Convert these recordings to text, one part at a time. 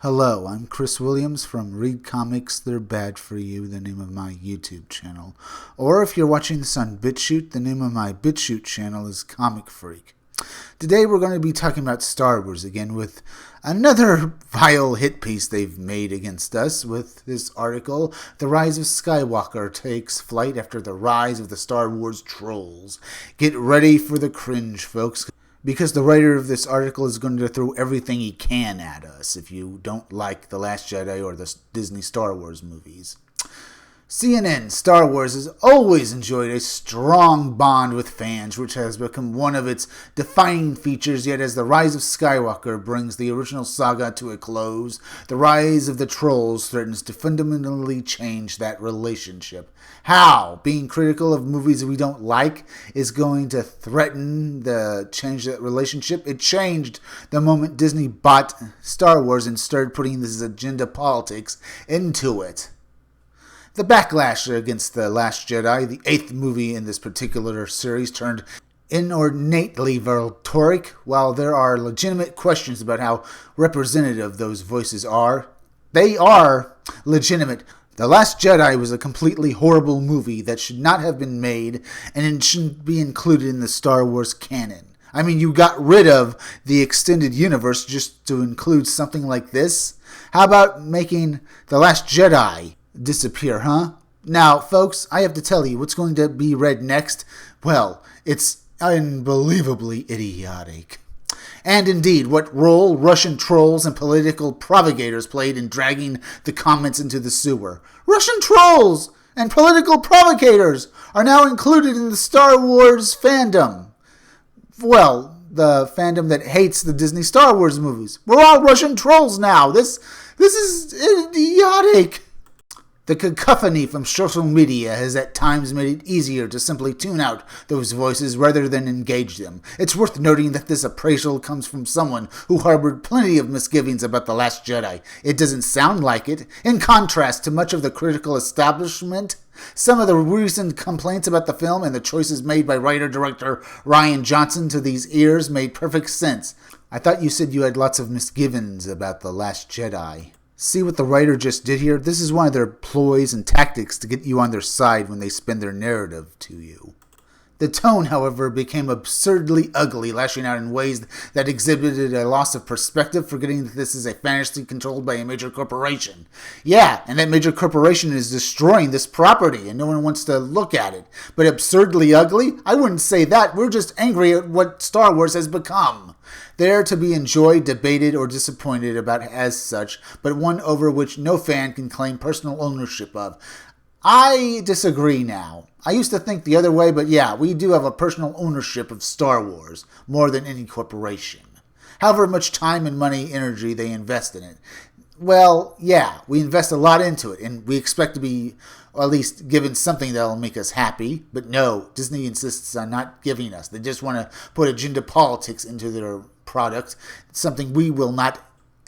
Hello, I'm Chris Williams from Read Comics They're Bad For You, the name of my YouTube channel. Or if you're watching this on BitChute, the name of my BitChute channel is Comic Freak. Today we're going to be talking about Star Wars again with another vile hit piece they've made against us with this article, The Rise of Skywalker Takes Flight After the Rise of the Star Wars Trolls. Get ready for the cringe, folks, because the writer of this article is going to throw everything he can at us if you don't like The Last Jedi or the Disney Star Wars movies. CNN Star Wars has always enjoyed a strong bond with fans, which has become one of its defining features, yet as The Rise of Skywalker brings the original saga to a close, The Rise of the Trolls threatens to fundamentally change that relationship. How? Being critical of movies we don't like is going to threaten to change that relationship? It changed the moment Disney bought Star Wars and started putting this agenda politics into it. The backlash against The Last Jedi, the 8th movie in this particular series, turned inordinately rhetoric. While there are legitimate questions about how representative those voices are, they are legitimate. The Last Jedi was a completely horrible movie that should not have been made, and it shouldn't be included in the Star Wars canon. I mean, you got rid of the extended universe just to include something like this? How about making The Last Jedi disappear, huh? Now, folks, I have to tell you what's going to be read next. Well, it's unbelievably idiotic. And indeed, what role Russian trolls and political propagators played in dragging the comments into the sewer. Russian trolls and political propagators are now included in the Star Wars fandom. Well, the fandom that hates the Disney Star Wars movies. We're all Russian trolls now. This is idiotic. The cacophony from social media has at times made it easier to simply tune out those voices rather than engage them. It's worth noting that this appraisal comes from someone who harbored plenty of misgivings about The Last Jedi. It doesn't sound like it. In contrast to much of the critical establishment, some of the recent complaints about the film and the choices made by writer-director Rian Johnson to these ears made perfect sense. I thought you said you had lots of misgivings about The Last Jedi. See what the writer just did here? This is one of their ploys and tactics to get you on their side when they spin their narrative to you. The tone, however, became absurdly ugly, lashing out in ways that exhibited a loss of perspective, forgetting that this is a fantasy controlled by a major corporation. Yeah, and that major corporation is destroying this property, and no one wants to look at it. But absurdly ugly? I wouldn't say that. We're just angry at what Star Wars has become. There to be enjoyed, debated, or disappointed about as such, but one over which no fan can claim personal ownership of. I disagree now. I used to think the other way, but yeah, we do have a personal ownership of Star Wars, more than any corporation. However much time and money, energy they invest in it. Well, yeah, we invest a lot into it, and we expect to be at least given something that'll make us happy. But no, Disney insists on not giving us. They just want to put agenda politics into their product, something we will not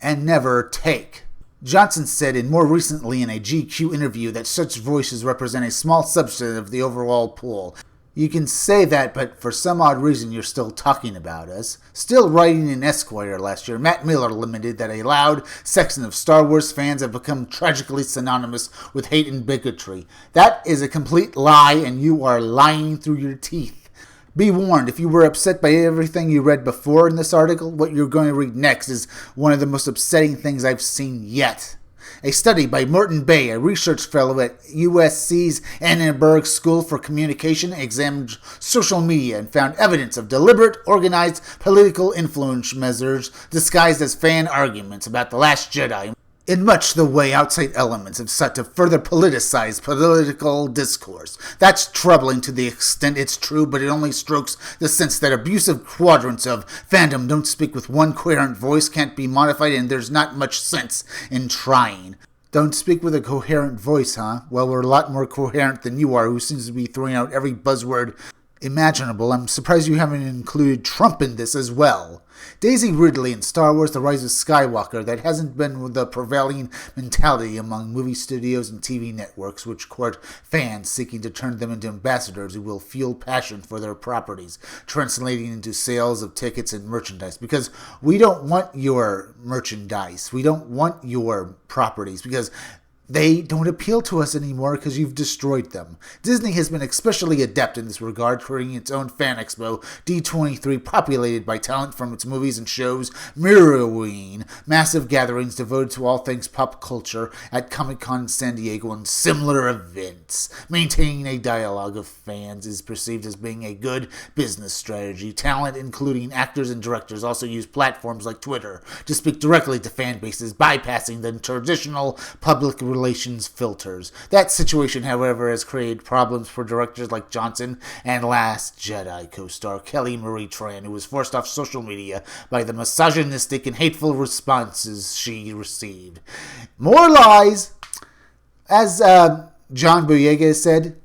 and never take. Johnson said more recently in a GQ interview that such voices represent a small subset of the overall pool. You can say that, but for some odd reason you're still talking about us. Still writing in Esquire last year, Matt Miller lamented that a loud section of Star Wars fans have become tragically synonymous with hate and bigotry. That is a complete lie, and you are lying through your teeth. Be warned, if you were upset by everything you read before in this article, what you're going to read next is one of the most upsetting things I've seen yet. A study by Morton Bay, a research fellow at USC's Annenberg School for Communication, examined social media and found evidence of deliberate, organized political influence measures disguised as fan arguments about The Last Jedi, in much the way outside elements have sought to further politicize political discourse. That's troubling to the extent it's true, but it only strokes the sense that abusive quadrants of fandom don't speak with one coherent voice, can't be modified, and there's not much sense in trying. Don't speak with a coherent voice, huh? Well, we're a lot more coherent than you are, who seems to be throwing out every buzzword imaginable. I'm surprised you haven't included Trump in this as well. Daisy Ridley in Star Wars The Rise of Skywalker, that hasn't been the prevailing mentality among movie studios and TV networks, which court fans seeking to turn them into ambassadors who will fuel passion for their properties, translating into sales of tickets and merchandise. Because we don't want your merchandise. We don't want your properties because they don't appeal to us anymore because you've destroyed them. Disney has been especially adept in this regard, creating its own fan expo, D23, populated by talent from its movies and shows, mirroring massive gatherings devoted to all things pop culture at Comic-Con San Diego and similar events. Maintaining a dialogue of fans is perceived as being a good business strategy. Talent, including actors and directors, also use platforms like Twitter to speak directly to fan bases, bypassing the traditional public relations filters. That situation, however, has created problems for directors like Johnson and Last Jedi co-star Kelly Marie Tran, who was forced off social media by the misogynistic and hateful responses she received. More lies! As John Boyega said,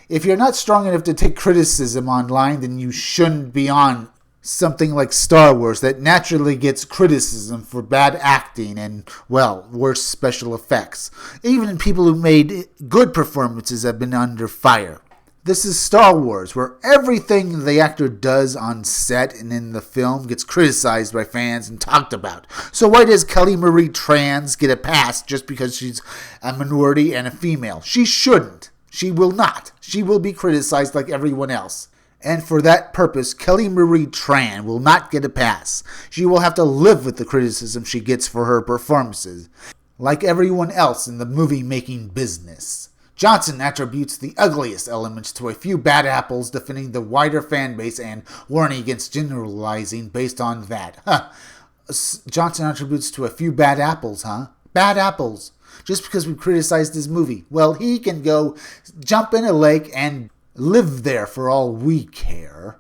if you're not strong enough to take criticism online, then you shouldn't be on something like Star Wars that naturally gets criticism for bad acting and, well, worse special effects. Even people who made good performances have been under fire. This is Star Wars, where everything the actor does on set and in the film gets criticized by fans and talked about. So why does Kelly Marie Tran get a pass just because she's a minority and a female? She shouldn't. She will not. She will be criticized like everyone else. And for that purpose, Kelly Marie Tran will not get a pass. She will have to live with the criticism she gets for her performances, like everyone else in the movie-making business. Johnson attributes the ugliest elements to a few bad apples, defending the wider fan base and warning against generalizing based on that. Johnson attributes to a few bad apples, huh? Bad apples. Just because we criticized his movie. Well, he can go jump in a lake and live there for all we care.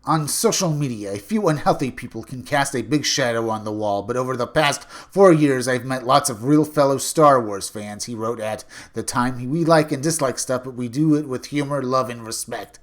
On social media, a few unhealthy people can cast a big shadow on the wall, but over the past 4 years I've met lots of real fellow Star Wars fans, he wrote at the time. We like and dislike stuff, but we do it with humor, love, and respect.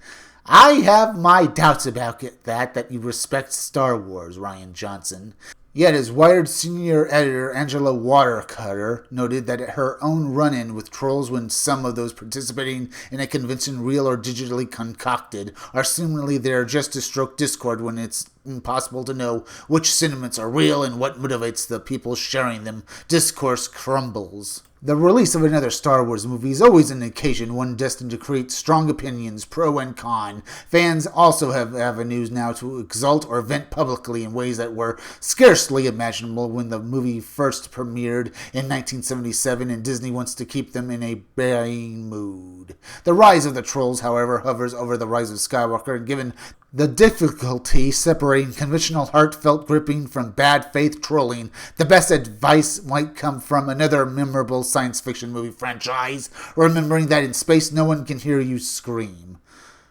I have my doubts about that you respect Star Wars, Rian Johnson. Yet, as Wired senior editor Angela Watercutter noted that her own run-in with trolls when some of those participating in a convention, real or digitally concocted, are seemingly there just to stroke discord when it's impossible to know which sentiments are real and what motivates the people sharing them. Discourse crumbles. The release of another Star Wars movie is always an occasion, one destined to create strong opinions, pro and con. Fans also have avenues now to exult or vent publicly in ways that were scarcely imaginable when the movie first premiered in 1977, and Disney wants to keep them in a baying mood. The rise of the trolls, however, hovers over The Rise of Skywalker, and given the difficulty separating conventional heartfelt gripping from bad faith trolling, the best advice might come from another memorable science fiction movie franchise, remembering that in space no one can hear you scream.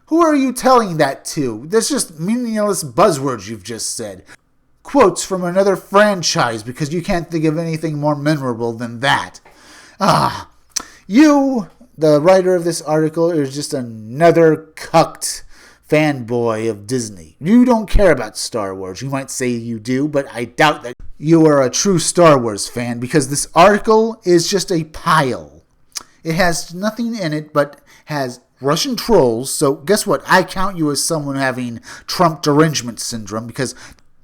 Who are you telling that to? That's just meaningless buzzwords you've just said. Quotes from another franchise because you can't think of anything more memorable than that. You, the writer of this article, is just another cucked fanboy of Disney. You don't care about Star Wars. You might say you do, but I doubt that you are a true Star Wars fan because this article is just a pile. It has nothing in it but has Russian trolls, so guess what? I count you as someone having Trump derangement syndrome because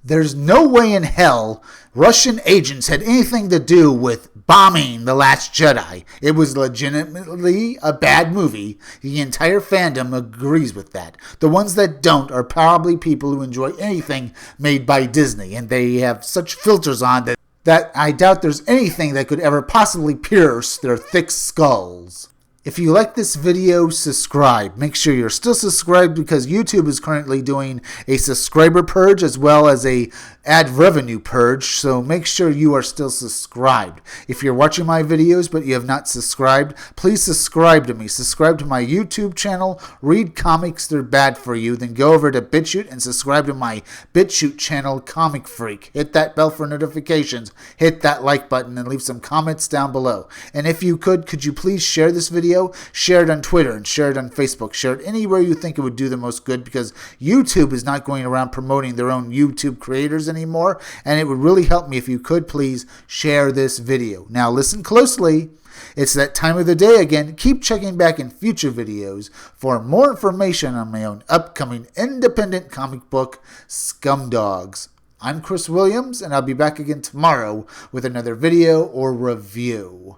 there's no way in hell Russian agents had anything to do with bombing The Last Jedi. It was legitimately a bad movie. The entire fandom agrees with that. The ones that don't are probably people who enjoy anything made by Disney, and they have such filters on that I doubt there's anything that could ever possibly pierce their thick skulls. If you like this video, subscribe. Make sure you're still subscribed because YouTube is currently doing a subscriber purge as well as a ad revenue purge, so make sure you are still subscribed. If you're watching my videos but you have not subscribed, please subscribe to me. Subscribe to my YouTube channel, read comics, they're bad for you, then go over to BitChute and subscribe to my BitChute channel, Comic Freak. Hit that bell for notifications, hit that like button, and leave some comments down below. And if you could you please share this video video, share it on Twitter and share it on Facebook. Share it anywhere you think it would do the most good, because YouTube is not going around promoting their own YouTube creators anymore, and it would really help me if you could please share this video. Now listen closely. It's that time of the day again. Keep checking back in future videos for more information on my own upcoming independent comic book, Scumdogs. I'm Chris Williams, and I'll be back again tomorrow with another video or review.